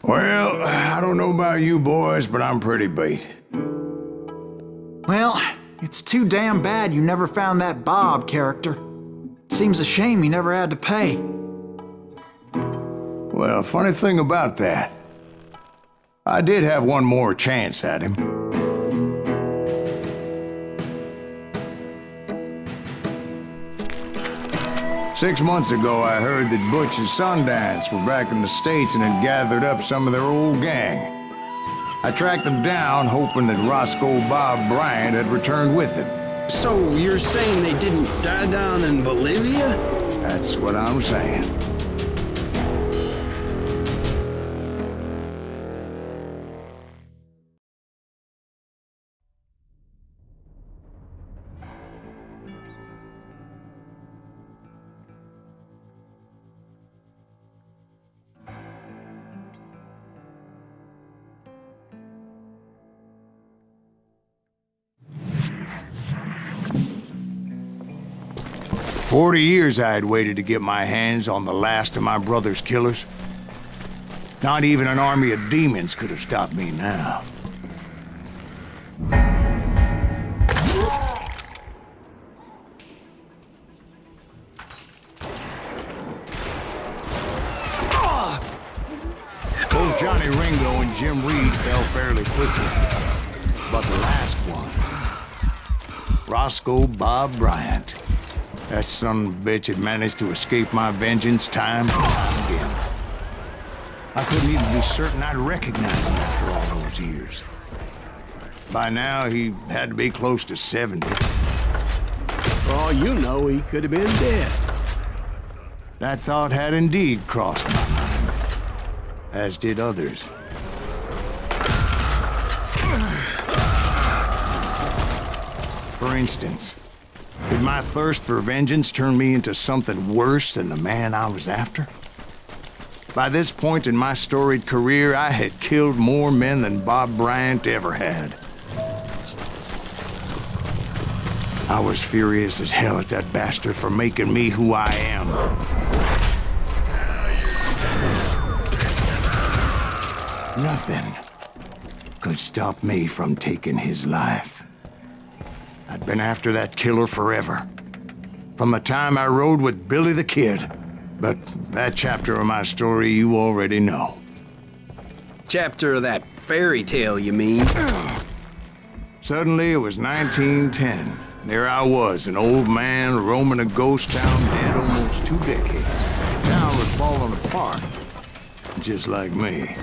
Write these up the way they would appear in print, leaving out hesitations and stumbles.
Well, I don't know about you boys, but I'm pretty beat. Well, it's too damn bad you never found that Bob character. Seems a shame you never had to pay. Well, funny thing about that, I did have one more chance at him. Six months ago, I heard that Butch and Sandэнs were back in the States and had gathered up some of their old gang. I tracked them down, hoping that Roscoe Bob Bryant had returned with them. So you're saying they didn't die down in Bolivia? That's what I'm saying. "40 years I had waited to get my hands on the last of my brother's killers. Not even an army of demons could have stopped me now. Both Johnny Ringo and Jim Reed fell fairly quickly. But the last one, Roscoe Bob Bryant, that son of a bitch had managed to escape my vengeance time and time again. I couldn't even be certain I'd recognize him after all those years. By now, he had to be close to 70. For all you know, he could have been dead. That thought had indeed crossed my mind, as did others. For instance, did my thirst for vengeance turn me into something worse than the man I was after? By this point in my storied career, I had killed more men than Bob Bryant ever had. I was furious as hell at that bastard for making me who I am. Nothing could stop me from taking his life. I'd been after that killer forever. From the time I rode with Billy the Kid. But that chapter of my story you already know. Chapter of that fairy tale, you mean? Suddenly it was 1910. There I was, an old man roaming a ghost town dead almost 2 decades. The town was falling apart, just like me.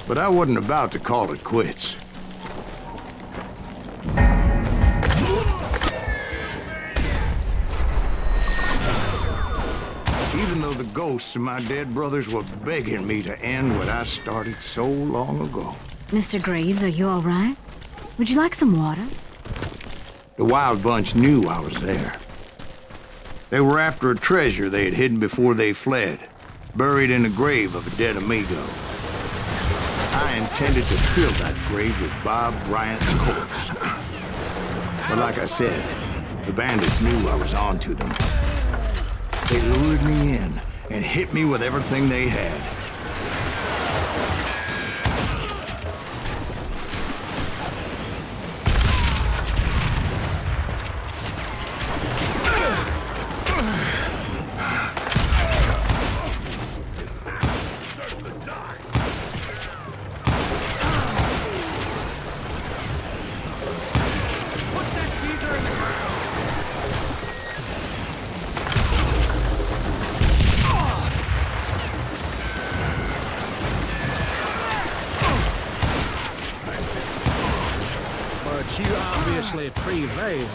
But I wasn't about to call it quits. Even though the ghosts of my dead brothers were begging me to end what I started so long ago. Mr. Graves, are you all right? Would you like some water? The Wild Bunch knew I was there. They were after a treasure they had hidden before they fled, buried in the grave of a dead amigo. I intended to fill that grave with Bob Bryant's corpse. But like I said, the bandits knew I was on to them. They lured me in and hit me with everything they had. You obviously prevailed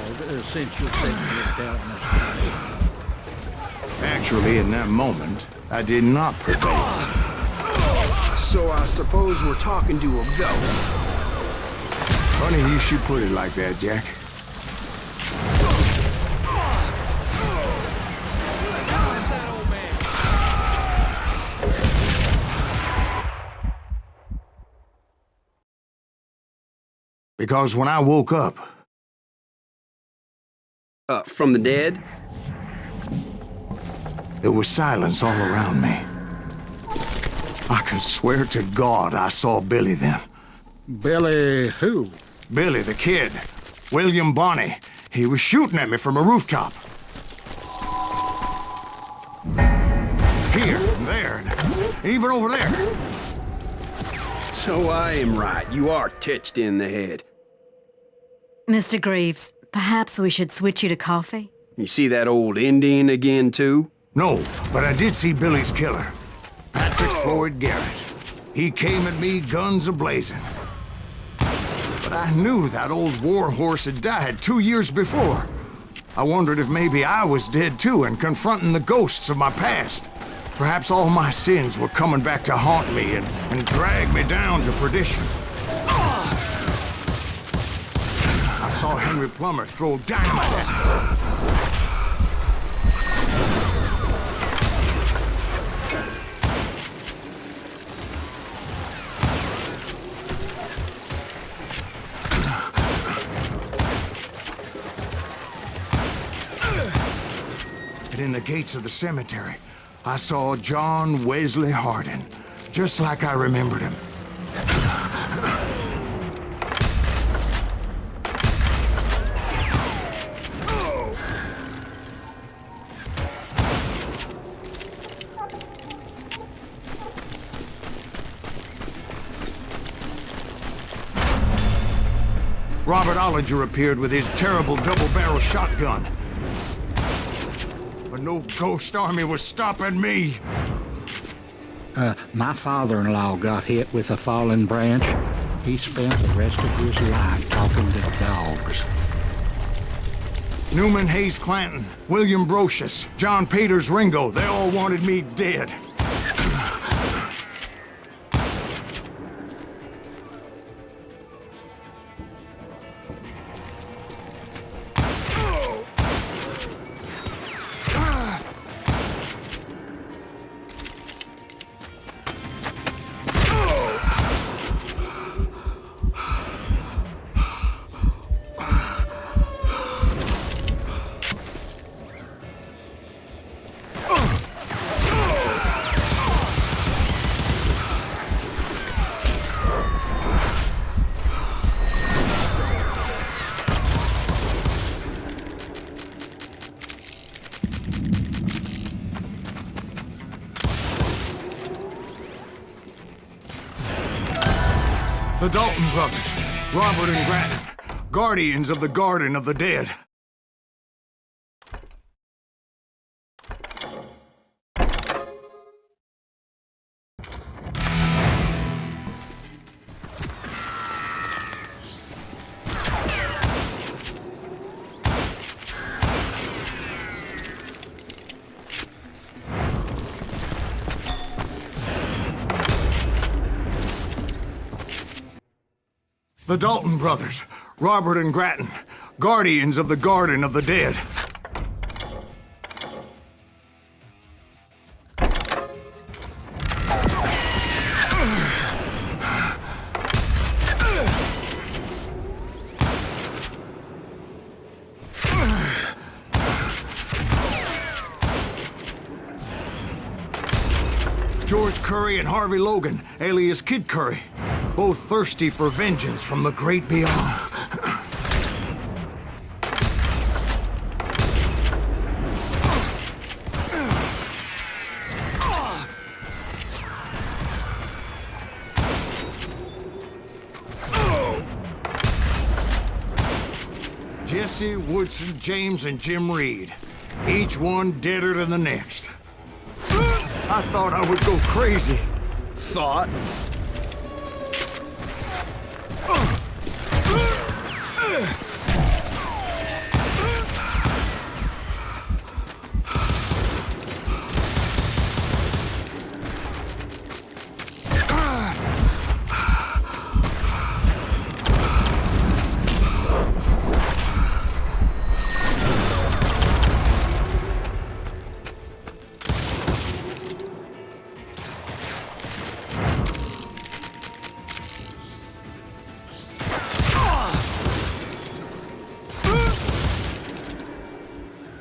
since you said you looked out in this way. Actually, in that moment, I did not prevail. So I suppose we're talking to a ghost. Funny you should put it like that, Jack. Because when I woke up, From the dead? There was silence all around me. I could swear to God I saw Billy then. Billy who? Billy the kid. William Bonney. He was shooting at me from a rooftop. Here, and there, and even over there. So I am right. You are touched in the head. Mr. Greaves, perhaps we should switch you to coffee? You see that old Indian again, too? No, but I did see Billy's killer. Patrick Floyd Garrett. He came at me guns a-blazing. But I knew that old war horse had died 2 years before. I wondered if maybe I was dead too and confronting the ghosts of my past. Perhaps all my sins were coming back to haunt me and drag me down to perdition. I saw Henry Plummer throw dynamite at me. And in the gates of the cemetery, I saw John Wesley Hardin, just like I remembered him. Robert Ollinger appeared with his terrible double-barrel shotgun. But no ghost army was stopping me. My father-in-law got hit with a fallen branch. He spent the rest of his life talking to dogs. Newman Hayes Clanton, William Brocious, John Peters Ringo, they all wanted me dead. The Dalton brothers, Robert and Grattan, guardians of the Garden of the Dead. The Dalton brothers, Robert and Grattan, guardians of the Garden of the Dead. George Curry and Harvey Logan, alias Kid Curry, both thirsty for vengeance from the great beyond. Jesse, Woodson, James, and Jim Reed, each one deader than the next. I thought I would go crazy. Thought?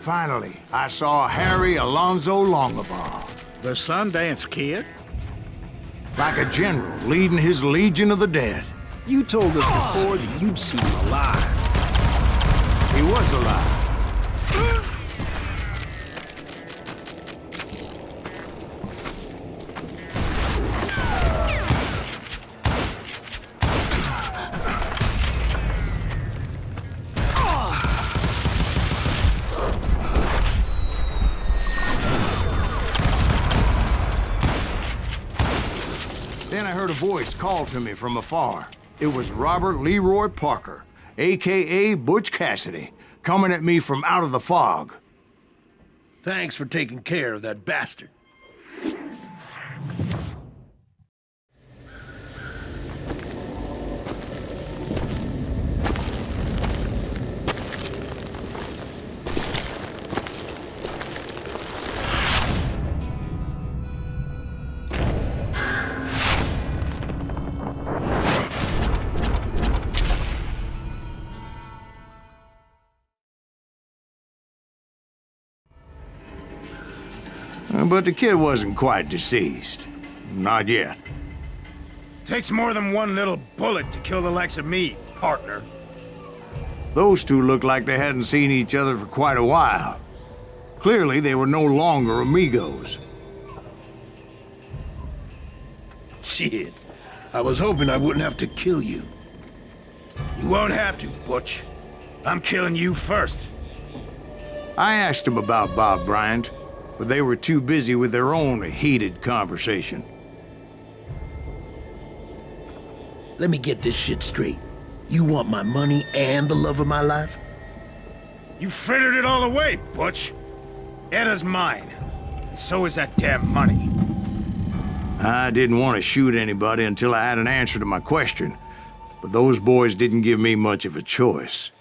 Finally, I saw Harry Alonzo Longabaugh. The Sandэнs Kid? Like a general leading his legion of the dead. You told us before that you'd seen him alive. He was alive. Then I heard a voice call to me from afar. It was Robert Leroy Parker, a.k.a. Butch Kэssidi, coming at me from out of the fog. Thanks for taking care of that bastard. But the kid wasn't quite deceased. Not yet. Takes more than one little bullet to kill the likes of me, partner. Those two looked like they hadn't seen each other for quite a while. Clearly, they were no longer amigos. Shit. I was hoping I wouldn't have to kill you. You won't have to, Butch. I'm killing you first. I asked him about Bob Bryant, but they were too busy with their own heated conversation. Let me get this shit straight. You want my money and the love of my life? You frittered it all away, Butch. Eda's mine. And so is that damn money. I didn't want to shoot anybody until I had an answer to my question, but those boys didn't give me much of a choice.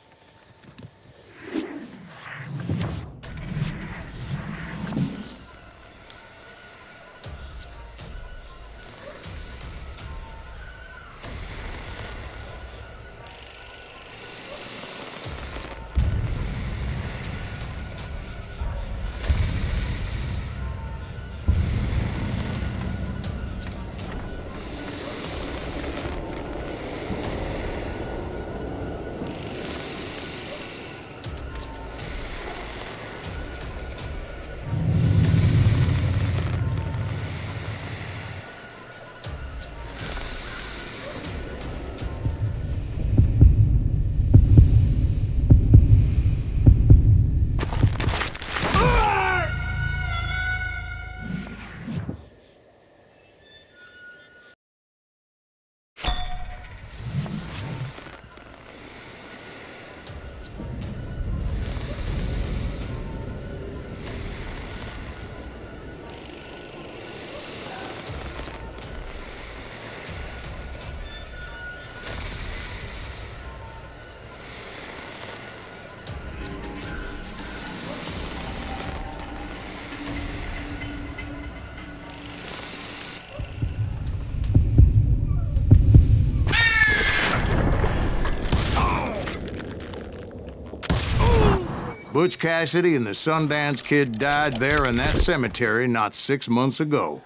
Butch Kэssidi and the Sandэнs Kid died there in that cemetery not 6 months ago.